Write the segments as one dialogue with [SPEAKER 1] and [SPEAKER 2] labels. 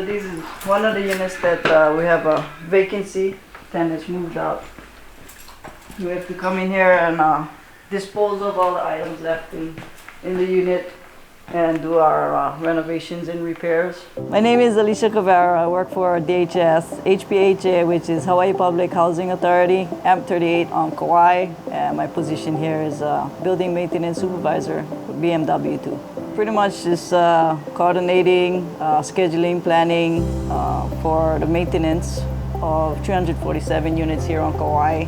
[SPEAKER 1] So this is one of the units that we have a vacancy. Tenants moved out. We have to come in here and dispose of all the items left in the unit and do our renovations and repairs. My name is Alicia Carveiro. I work for DHS, HPHA, which is Hawaii Public Housing Authority, Am 38 on Kauai. And my position here is Building Maintenance Supervisor for BMW too. Pretty much just coordinating, scheduling, planning for the maintenance of 347 units here on Kauai.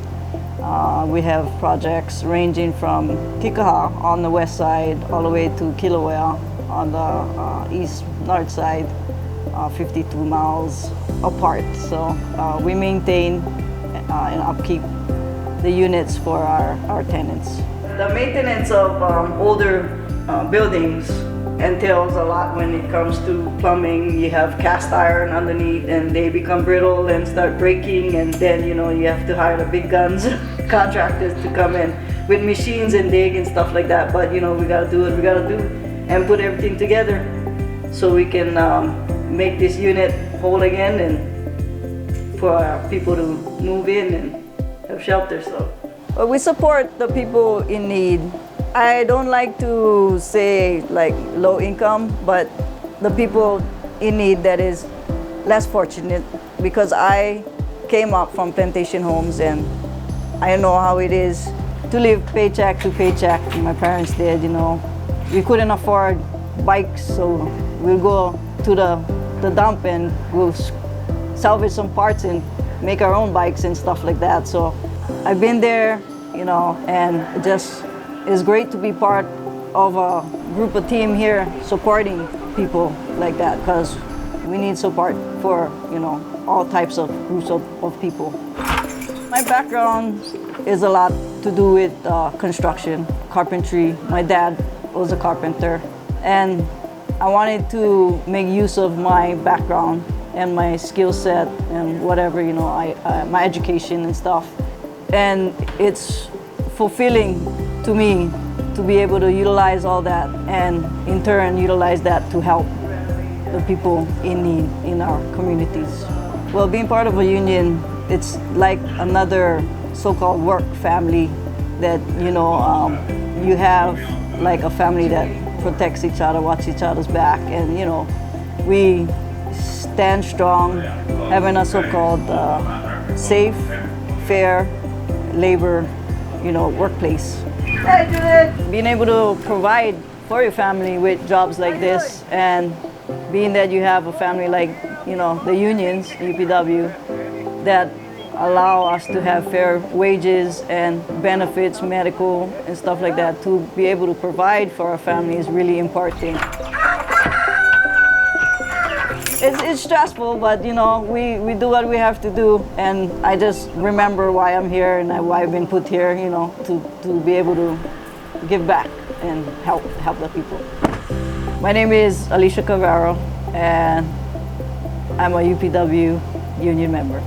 [SPEAKER 1] We have projects ranging from Kikaha on the west side all the way to Kilauea on the east-north side, 52 miles apart. So we maintain and upkeep the units for our tenants. The maintenance of older buildings entails a lot when it comes to plumbing. You have cast iron underneath and they become brittle and start breaking, and then you have to hire the big guns contractors to come in with machines and dig and stuff like that. But we gotta do what we gotta do and put everything together so we can make this unit whole again and for our people to move in and have shelter. So we support the people in need. I don't like to say like low income, but the people in need that is less fortunate, because I came up from plantation homes and I know how it is to live paycheck to paycheck. My parents did, We couldn't afford bikes, so we'll go to the dump and we'll salvage some parts and make our own bikes and stuff like that. So I've been there, and it just is great to be part of a group of team here supporting people like that, because we need support for, all types of groups of people. My background is a lot to do with construction, carpentry. My dad was a carpenter, and I wanted to make use of my background and my skill set and whatever, my education and stuff. And it's fulfilling to me to be able to utilize all that and in turn utilize that to help the people in need in our communities. Well, being part of a union, it's like another so-called work family that, you have like a family that protects each other, watch each other's back, and, we stand strong having a so-called safe, fair labor, workplace. Being able to provide for your family with jobs like this, and being that you have a family like, the unions, UPW, that allow us to have fair wages and benefits, medical and stuff like that, to be able to provide for our family is really important. It's stressful, but we do what we have to do, and I just remember why I'm here and why I've been put here, to be able to give back and help the people. My name is Alicia Carveiro, and I'm a UPW union member.